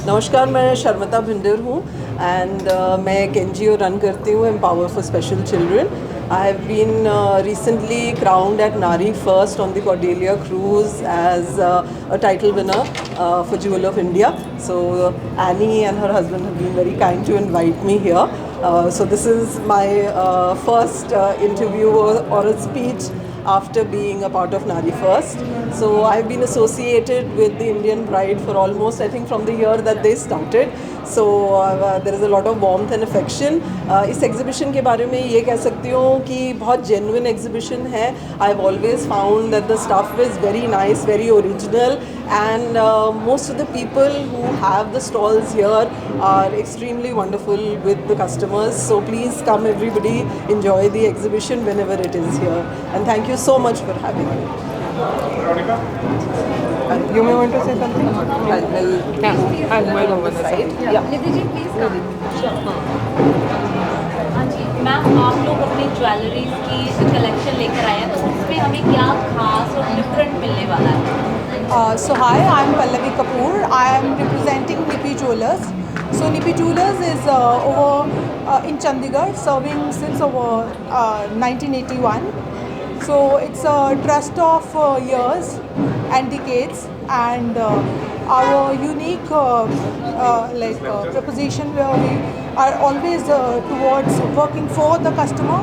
नमस्कार, मैं शर्मिता भिंडर हूँ एंड मैं एक NGO रन करती हूँ empower for special children. I have been recently crowned at Nari First on the Cordelia Cruise as a title winner for Jewel of India. So Annie and her husband have been very kind to invite me here. So this is my first interview or a speech after being a part of Nari First. So I've been associated with the Indian Bride for almost, I think, from the year that they started. So there is a lot of warmth and affection. इस exhibition के बारे में ये कह सकती हूँ कि बहुत genuine एग्जीबिशन है. I've always found that the stuff is very nice, very original, and most of the people who have the stalls here are extremely wonderful with the customers. So please come everybody, enjoy the exhibition whenever it is here. And thank you so much for having me. Veronica? You may want to say something? I'll move over the side. Yeah. Nidhi ji please हाँ जी ma'am, आप लोग अपनी jewelleries की collection लेकर आए हैं, तो उसमें हमें क्या खास और डिफरेंट मिलने वाला है? So hi, I'm Pallavi Kapoor. I am representing Nippy Jewelers. So Nippy Jewelers is over in Chandigarh, serving since over 1981. So it's a trust of years and decades, and our unique proposition where we are always towards working for the customer,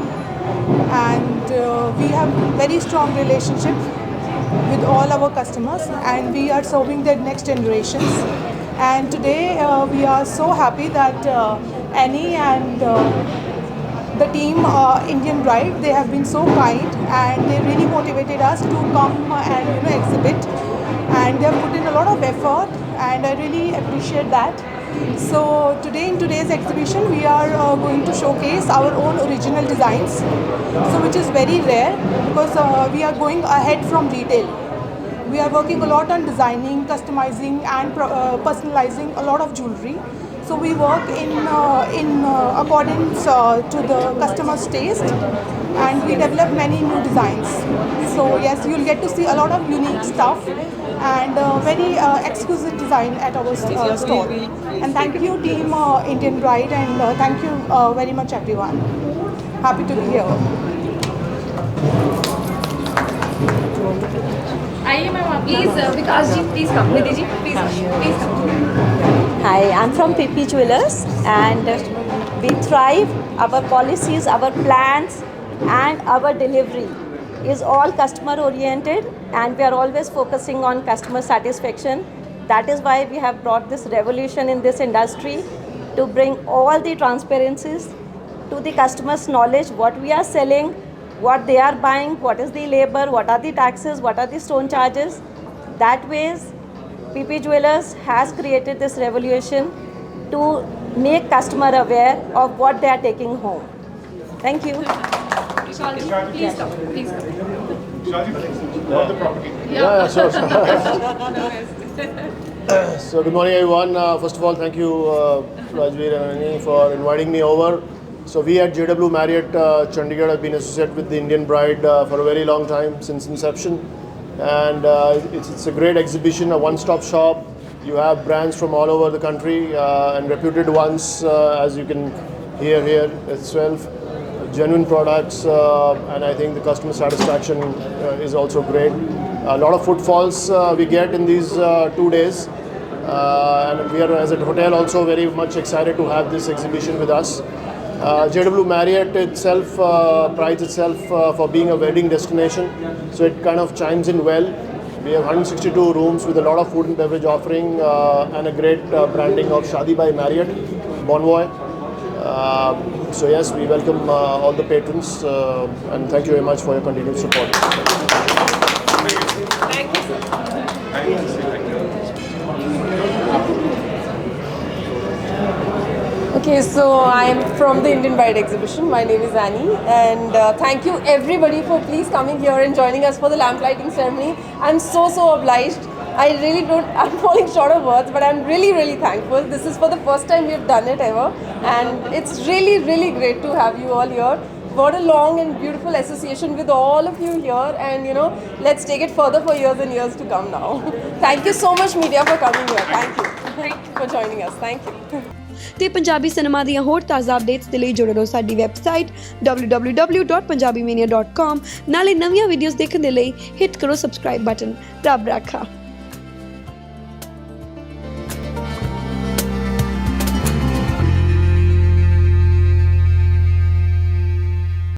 and we have very strong relationship with all our customers, and we are serving their next generations. And today we are so happy that Annie and the team Indian Bride, they have been so kind, and they really motivated us to come and exhibit, and they have put in a lot of effort, and I really appreciate that. So today, in today's exhibition, we are going to showcase our own original designs, so which is very rare because we are going ahead from retail. We are working a lot on designing, customizing, and personalizing a lot of jewelry. So we work in accordance to the customer's taste, and we develop many new designs. So yes, you'll get to see a lot of unique stuff and very exquisite design at our store. And thank you team Indian Bride, and thank you very much everyone. Happy to be here. आइए ma'am, please Vikas ji please come, Nidhi ji please come. Hi, I'm from PP Jewelers, and we thrive. Our policies, our plans, and our delivery is all customer oriented, and we are always focusing on customer satisfaction. That is why we have brought this revolution in this industry to bring all the transparencies to the customer's knowledge, what we are selling, what they are buying, what is the labor, what are the taxes, what are the stone charges. That ways PP Jewelers has created this revolution to make customer aware of what they are taking home. Thank you. Vishal ji please come, please come. Shaji, on the property. Yeah, sure. So good morning everyone. First of all, thank you Rajveer and Annie for inviting me over. So we at JW Marriott Chandigarh have been associated with the Indian Bride for a very long time, since inception. And it's a great exhibition, a one-stop shop. You have brands from all over the country and reputed ones, as you can hear here itself. Genuine products, and I think the customer satisfaction is also great. A lot of footfalls we get in these 2 days, and we are as a hotel also very much excited to have this exhibition with us. JW Marriott itself prides itself for being a wedding destination, so it kind of chimes in well. We have 162 rooms with a lot of food and beverage offering, and a great branding of Shadi by Marriott, Bonvoy. So yes, we welcome all the patrons, and thank you very much for your continued support. Okay, so I'm from the Indian Bride exhibition. My name is Annie, and thank you everybody for please coming here and joining us for the lamp lighting ceremony. I'm so obliged. I really don't, I'm falling short of words, but I'm really thankful. This is for the first time we've done it ever, and it's really great to have you all here. What a long and beautiful association with all of you here, and let's take it further for years and years to come now. Thank you so much media for coming here. Thank you. for joining us. Thank you. ਤੇ Punjabi cinema ਦੀਆਂ ਹੋਰ ਤਾਜ਼ਾ updates ਦੇ ਲਈ ਜੁੜੇ ਰਹੋ ਸਾਡੀ website www.punjabimania.com ਨਾਲੇ ਨਵੀਆਂ ਵੀਡੀਓਜ਼ ਦੇਖਣ ਦੇ ਲਈ ਹਿੱਟ ਕਰੋ ਸਬਸਕ੍ਰਾਈਬ ਬਟਨ। ਰੱਬ ਰਾਖਾ।